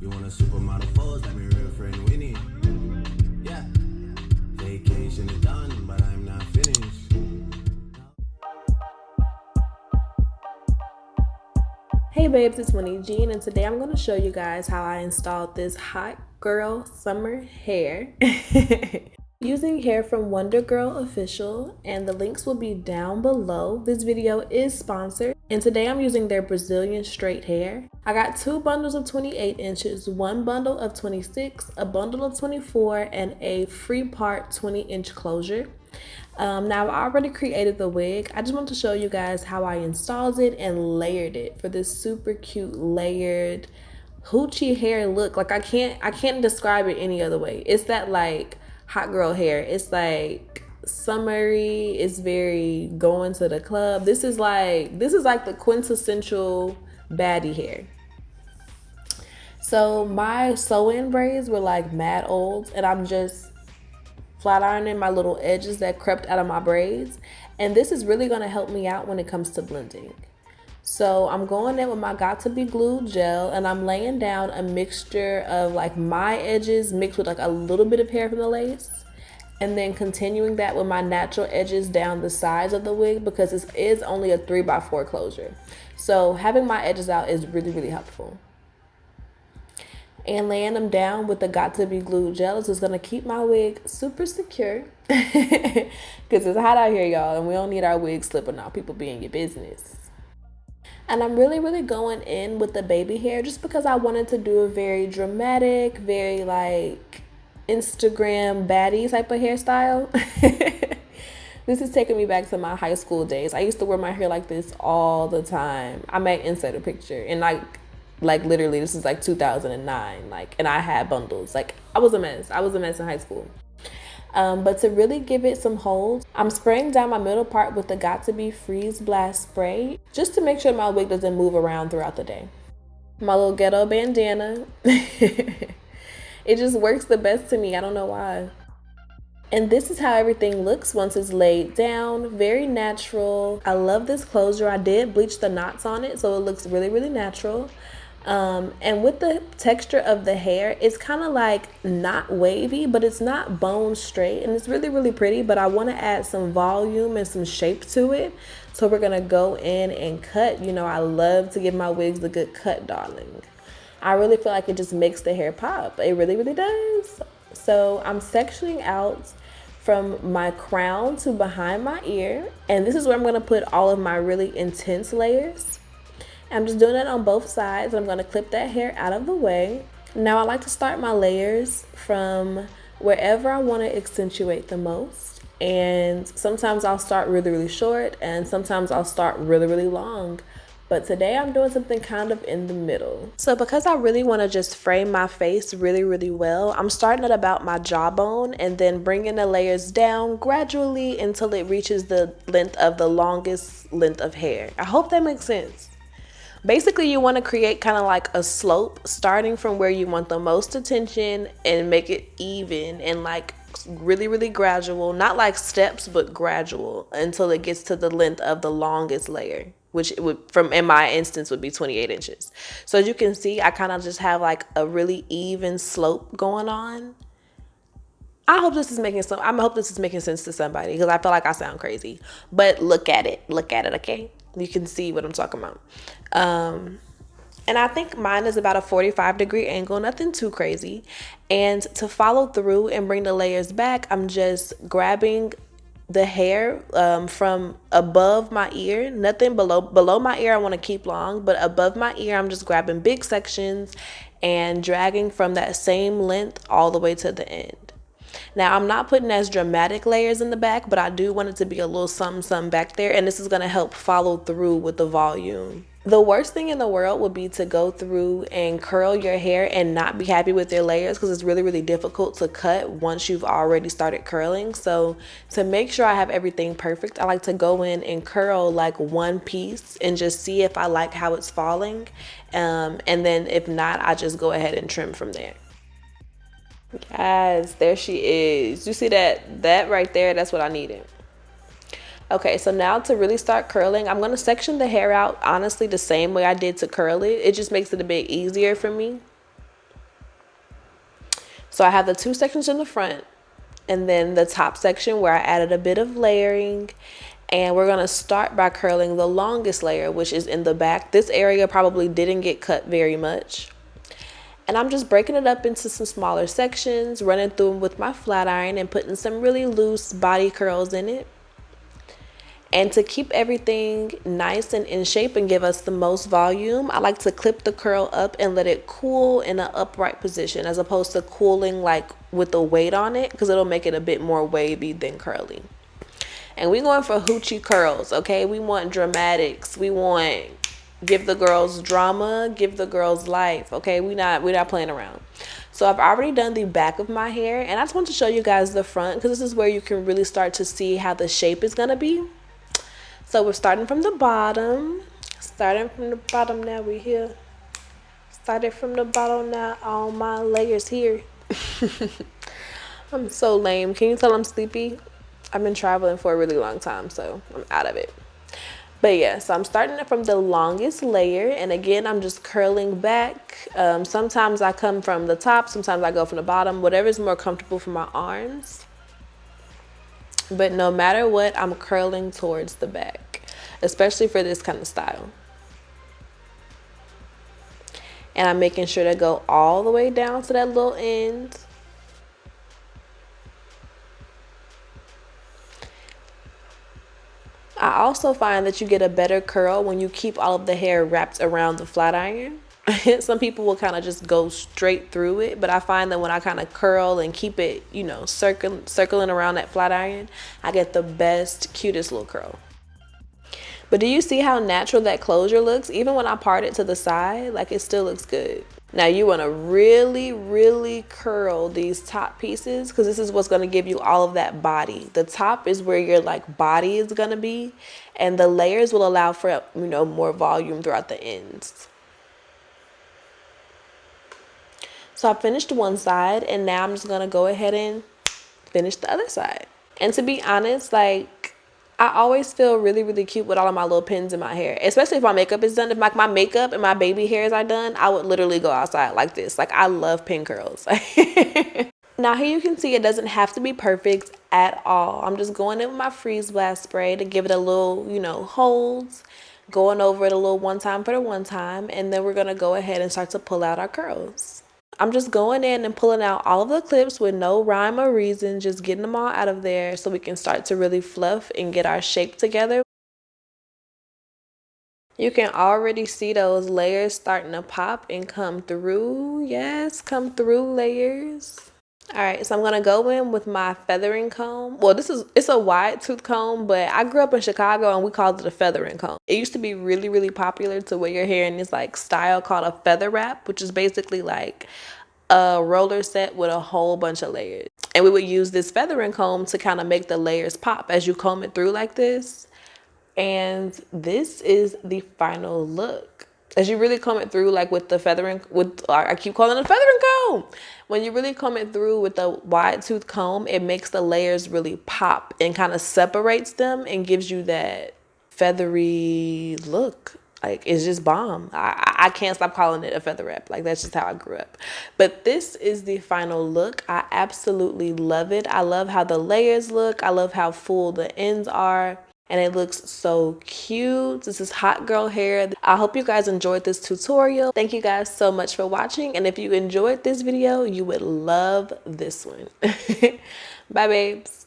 You want a supermodel pose like my real friend Winnie? Yeah. Vacation is done, but I'm not finished. Hey babes, it's Winnie Jean, and today I'm going to show you guys how I installed this hot girl summer hair using hair from Wonder Girl Official, and the links will be down below. This video is sponsored, and today I'm using their Brazilian straight hair. I got 2 bundles of 28 inches, 1 bundle of 26, a bundle of 24, and a Freepart 20-inch closure. Now I already created the wig. I just want to show you guys how I installed it and layered it for this super cute layered hoochie hair look. Like I can't describe it any other way. It's that like hot girl hair. It's like summery. It's very going to the club. This is like the quintessential baddie hair. So my sew-in braids were like mad old, and I'm just flat ironing my little edges that crept out of my braids, and this is really going to help me out when it comes to blending. So I'm going in with my Got To Be Glued gel, and I'm laying down a mixture of like my edges mixed with like a little bit of hair from the lace, and then continuing that with my natural edges down the sides of the wig, because this is only a 3x4 closure. So having my edges out is really helpful. And laying them down with the Got To Be Glued gel is going to keep my wig super secure because it's hot out here, y'all, and we don't need our wigs slipping off. People be in your business. And I'm really going in with the baby hair just because I wanted to do a very dramatic, very like Instagram baddie type of hairstyle. This is taking me back to my high school days. I used to wear my hair like this all the time. I might insert a picture, and like literally this is like 2009, like, and I had bundles. Like I was a mess in high school. But to really give it some hold, I'm spraying down my middle part with the Got To Be Freeze Blast spray just to make sure my wig doesn't move around throughout the day. My little ghetto bandana. It just works the best to me. I don't know why. And this is how everything looks once it's laid down. Very natural. I love this closure. I did bleach the knots on it, so it looks really natural. And with the texture of the hair, it's kind of like not wavy, but it's not bone straight, and it's really pretty, but I want to add some volume and some shape to it. So we're going to go in and cut. You know, I love to give my wigs a good cut, darling. I really feel like it just makes the hair pop. It really does. So I'm sectioning out from my crown to behind my ear, and this is where I'm going to put all of my really intense layers. I'm just doing it on both sides, and I'm going to clip that hair out of the way. Now I like to start my layers from wherever I want to accentuate the most, and sometimes I'll start really short, and sometimes I'll start really long. But today I'm doing something kind of in the middle. So because I really want to just frame my face really well, I'm starting at about my jawbone and then bringing the layers down gradually until it reaches the length of the longest length of hair. I hope that makes sense. Basically, you want to create kind of like a slope starting from where you want the most attention and make it even and like really gradual, not like steps, but gradual until it gets to the length of the longest layer, which it would, from in my instance, would be 28 inches. So as you can see, I kind of just have like a really even slope going on. I hope this is making sense to somebody, because I feel like I sound crazy. But look at it, okay? You can see what I'm talking about. And I think mine is about a 45-degree angle, nothing too crazy. And to follow through and bring the layers back, I'm just grabbing the hair from above my ear, nothing below my ear I want to keep long, but above my ear I'm just grabbing big sections and dragging from that same length all the way to the end. Now I'm not putting as dramatic layers in the back, but I do want it to be a little something back there, and this is going to help follow through with the volume. The worst thing in the world would be to go through and curl your hair and not be happy with your layers, because it's really difficult to cut once you've already started curling. So to make sure I have everything perfect, I like to go in and curl like one piece and just see if I like how it's falling. And then if not, I just go ahead and trim from there. Yes, there she is. You see that right there? That's what I needed. Okay, so now to really start curling, I'm going to section the hair out honestly the same way I did to curl it. It just makes it a bit easier for me. So I have the 2 sections in the front, and then the top section where I added a bit of layering. And we're gonna start by curling the longest layer, which is in the back. This area probably didn't get cut very much. And I'm just breaking it up into some smaller sections, running through them with my flat iron and putting some really loose body curls in it. And to keep everything nice and in shape and give us the most volume, I like to clip the curl up and let it cool in an upright position, as opposed to cooling like with the weight on it, because it'll make it a bit more wavy than curly. And we're going for hoochie curls, okay? We want dramatics. We want give the girls drama, give the girls life, okay? We're not playing around. So I've already done the back of my hair, and I just want to show you guys the front, because this is where you can really start to see how the shape is gonna be. So we're starting from the bottom. Now we're here. Started from the bottom, now all my layers here. I'm so lame. Can you tell I'm sleepy? I've been traveling for a really long time, so I'm out of it. But yeah, so I'm starting it from the longest layer, and again, I'm just curling back. Sometimes I come from the top, sometimes I go from the bottom, whatever is more comfortable for my arms. But no matter what, I'm curling towards the back, especially for this kind of style. And I'm making sure to go all the way down to that little end. I also find that you get a better curl when you keep all of the hair wrapped around the flat iron. Some people will kind of just go straight through it, but I find that when I kind of curl and keep it, you know, circling around that flat iron, I get the best, cutest little curl. But do you see how natural that closure looks? Even when I part it to the side, like, it still looks good. Now you want to really, really curl these top pieces, because this is what's going to give you all of that body. The top is where your like body is going to be, and the layers will allow for, you know, more volume throughout the ends. So I finished one side, and now I'm just going to go ahead and finish the other side. And to be honest, like, I always feel really, really cute with all of my little pins in my hair, especially if my makeup is done. If like my makeup and my baby hairs are done, I would literally go outside like this. Like, I love pin curls. Now here you can see it doesn't have to be perfect at all. I'm just going in with my freeze blast spray to give it a little, you know, holds, going over it a little one time for the one time, and then we're going to go ahead and start to pull out our curls. I'm just going in and pulling out all of the clips with no rhyme or reason, just getting them all out of there so we can start to really fluff and get our shape together. You can already see those layers starting to pop and come through. Yes, come through layers. All right, so I'm gonna go in with my feathering comb. Well, it's a wide tooth comb, but I grew up in Chicago and we called it a feathering comb. It used to be really, really popular to wear your hair in this like style called a feather wrap, which is basically like a roller set with a whole bunch of layers. And we would use this feathering comb to kind of make the layers pop as you comb it through like this. And this is the final look. As you really comb it through, like with the feathering, I keep calling it a feathering comb. When you really comb it through with the wide tooth comb, it makes the layers really pop and kind of separates them and gives you that feathery look. Like, it's just bomb. I can't stop calling it a feather wrap. Like, that's just how I grew up. But this is the final look. I absolutely love it. I love how the layers look. I love how full the ends are. And it looks so cute. This is hot girl hair. I hope you guys enjoyed this tutorial. Thank you guys so much for watching. And if you enjoyed this video, you would love this one. Bye, babes.